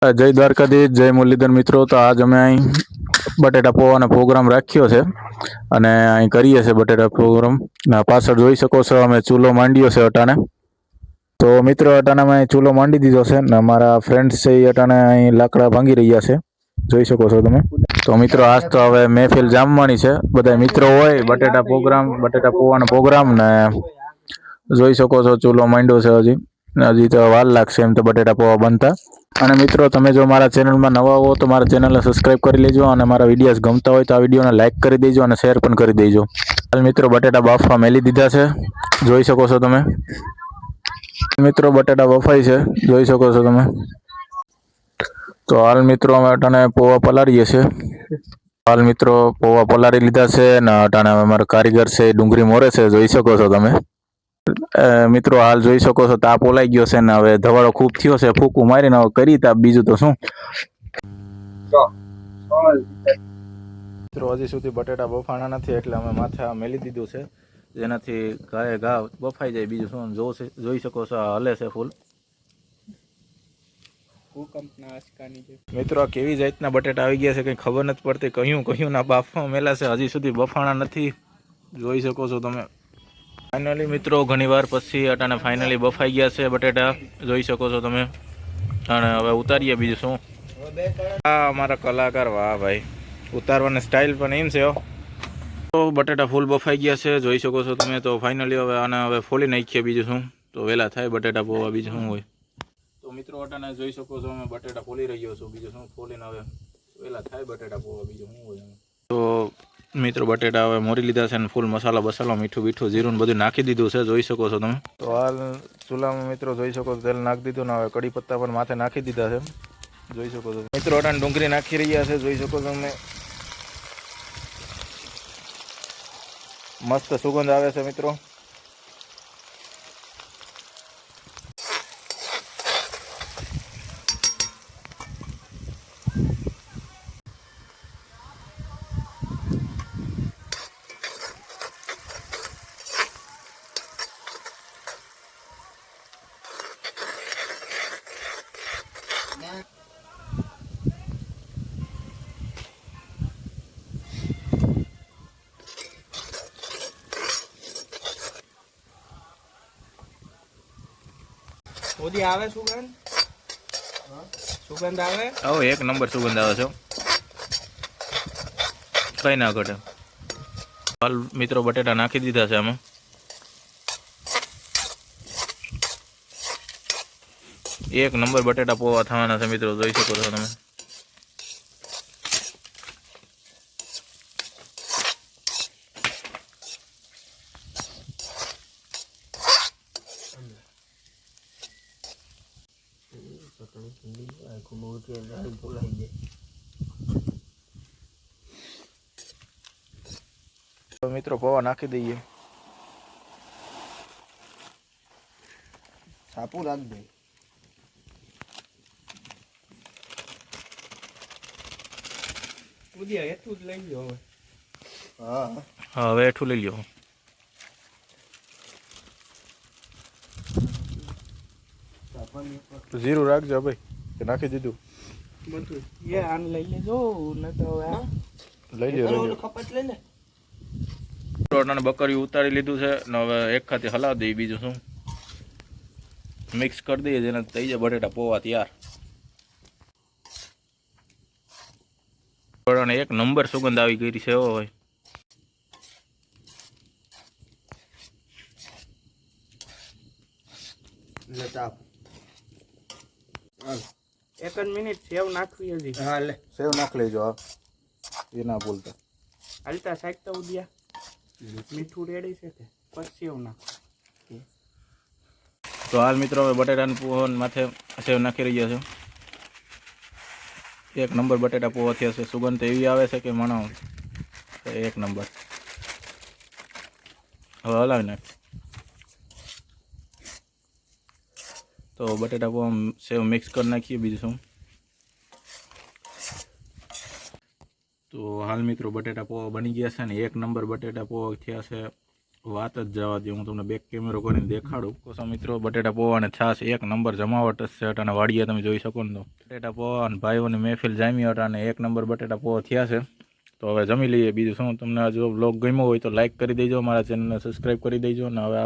જય દ્વારકાધીશ, જય મુરલીધર મિત્રો. તો આજ અમે અહીં બટેટા પૌવાનો પ્રોગ્રામ રાખ્યો છે અને અહીં કરીએ છીએ બટેટા પ્રોગ્રામ. પાછળ જોઈ શકો છો અમે ચૂલો માંડ્યો છે અટાણે. તો મિત્રો અટાણે અમે ચૂલો માંડી દીધો છે ને અમારા ફ્રેન્ડ્સ છે એ અટાણે અહીં લાકડા ભાંગી રહ્યા છે, જોઈ શકો છો તમે. તો મિત્રો આજ તો હવે મહેફિલ જામવાની છે, બધા મિત્રો હોય બટેટા પૌવાનો પ્રોગ્રામ ને જોઈ શકો છો ચૂલો માંડ્યો છે. હજી તો વાર લાગશે એમ તો બટેટા પૌવા બનતા. અને મિત્રો તમે જો મારા ચેનલમાં નવા હો તો મારા ચેનલને સબસ્ક્રાઈબ કરી લેજો અને મારા વિડીયોઝ ગમતા હોય તો આ વિડીયોને લાઇક કરી દેજો અને શેર પણ કરી દેજો. હાલ મિત્રો બટેટા બાફવા મેલી દીધા છે, જોઈ શકો છો તમે. મિત્રો બટેટા બફાય છે, જોઈ શકો છો તમે. તો હાલ મિત્રો અમે અટાણે પૌવા પલાળીએ છીએ. હાલ મિત્રો પૌવા પલાળી લીધા છે ને અટાણે અમારા કારીગર છે ડુંગળી મોરે છે, જોઈ શકો છો તમે. મિત્રો હાલ જોઈ શકો છો તાપ ઓલાઈ ગયો છે ને હવે ધવાડો ખૂબ થયો છે, ફૂકું મારીને હવે કરી તાપ, બીજું તો શું. મિત્રો હજી સુધી બટેટા બફાણા નથી એટલે અમે માથે મેલી દીધું છે, જેનાથી ગાય ઘા બફાઈ જાય. બીજું શું જોઈ શકો છો હલે છે ફૂલ. મિત્રો કેવી જાતના બટેટા આવી ગયા છે કંઈ ખબર નથી પડતી, કયું ના બાફવા મેલા છે, હજી સુધી બફાણા નથી, જોઈ શકો છો તમે. ફાઇનલી મિત્રો ઘણી વાર પછી અટાણે ફાઇનલી બફાઈ ગયા છે બટેટા, જોઈ શકો છો તમે. અને હવે ઉતારીએ, બીજું શું. હા અમારા કલાકાર, વાહ ભાઈ, ઉતારવાની સ્ટાઇલ પણ એમ છે. તો બટેટા ફૂલ બફાઈ ગયા છે, જોઈ શકો છો તમે. તો ફાઇનલી હવે આને હવે ફોલી નાખીએ, બીજું શું. તો વહેલા થાય બટેટા પૌવા, બીજું શું હોય. તો મિત્રો અટાણે જોઈ શકો છો અમે બટેટા ફોલી રહ્યો છું, બીજું શું. ફોલીને હવે વહેલા થાય બટેટા પૌવા, બીજું શું હોય. તો મિત્રો બટેટા હવે મોરી લીધા છે અને ફૂલ મસાલો બસાલો મીઠું બીઠું જીરું બધું નાખી દીધું છે, જોઈ શકો છો તમે. તો હાલ ચૂલામાં મિત્રો જોઈ શકો છો તેલ નાખી દીધું ને હવે કડી પત્તા પણ માથે નાખી દીધા છે, જોઈ શકો છો. મિત્રો અટાણે ડુંગળી નાખી રહ્યા છે, જોઈ શકો છો તમે. મસ્ત સુગંધ આવે છે મિત્રો. ઓદી આવે સુગંધ, સુગંધ આવે. ઓ એક નંબર સુગંધ આવે છે, કઈ ના ઘટે. હાલ મિત્રો બટેટા નાખી દીધા છે આમાં. એક નંબર બટેટા પૌવા થવાના છે મિત્રો, જોઈ શકો છો તમે. મિત્રો પૌવા નાખી દઈએ. છાપું રાખ દે. ઉદિયા એટલું જ લઈ લો હવે. હા હવે એઠું લઈ લ્યો. જીરું રાખજો ભાઈ, કે નાખી દીધું બધું. એ આને લઈ લેજો ને તો હવે લઈ લ્યો. ખપત લઈ લે. બકરી ઉતારી લીધું છે ને હવે એક ખાતે હલાવી દઈએ, બીજું શું. મિક્સ કરી દઈએ જેને થઈ જાય બટેટા પૌવા તૈયાર. એક નંબર સુગંધ આવી ગઈ છે હોય. એક જ મિનિટ સેવ નાખવી હજી. હા લે સેવ નાખ લેજો, હા એ ના બોલતા. હાલતા સાઈડ ઉદિયા મીઠું રેડી છે કે પછી સેવ નાખ. તો હાલ મિત્રો હવે બટેટાના પૌવા માથે સેવ નાખી રહ્યા છે. એક નંબર બટેટા પૌવા થયા છે, સુગંધ તો એવી આવે છે કે મણાવો એક નંબર. હવે હલાવી નાખ. તો બટેટા પૌવા સેવ મિક્સ કરી નાખીએ, બીજું શું. તો હાલ મિત્રો બટેટા પૌવા બની ગયા છે ને એક નંબર બટેટા પૌવા થયા છે, વાત જ જવા દે, હું તમને બેક કેમેરો કરીને દેખાડું. કોસો મિત્રો બટેટા પૌવા અને છાશ એક નંબર જમાવટ જ છે અને વાડીએ તમે જોઈ શકો ને તો બટેટા પૌવા અને ભાઈઓની મહેફિલ જામી હતા અને એક નંબર બટેટા પૌવા થયા છે. તો હવે જમી લઈએ. બીજું શું, તમને જો બ્લોગ ગમ્યો હોય તો લાઇક કરી દેજો, મારા ચેનલને સબસ્ક્રાઈબ કરી દેજો અને હવે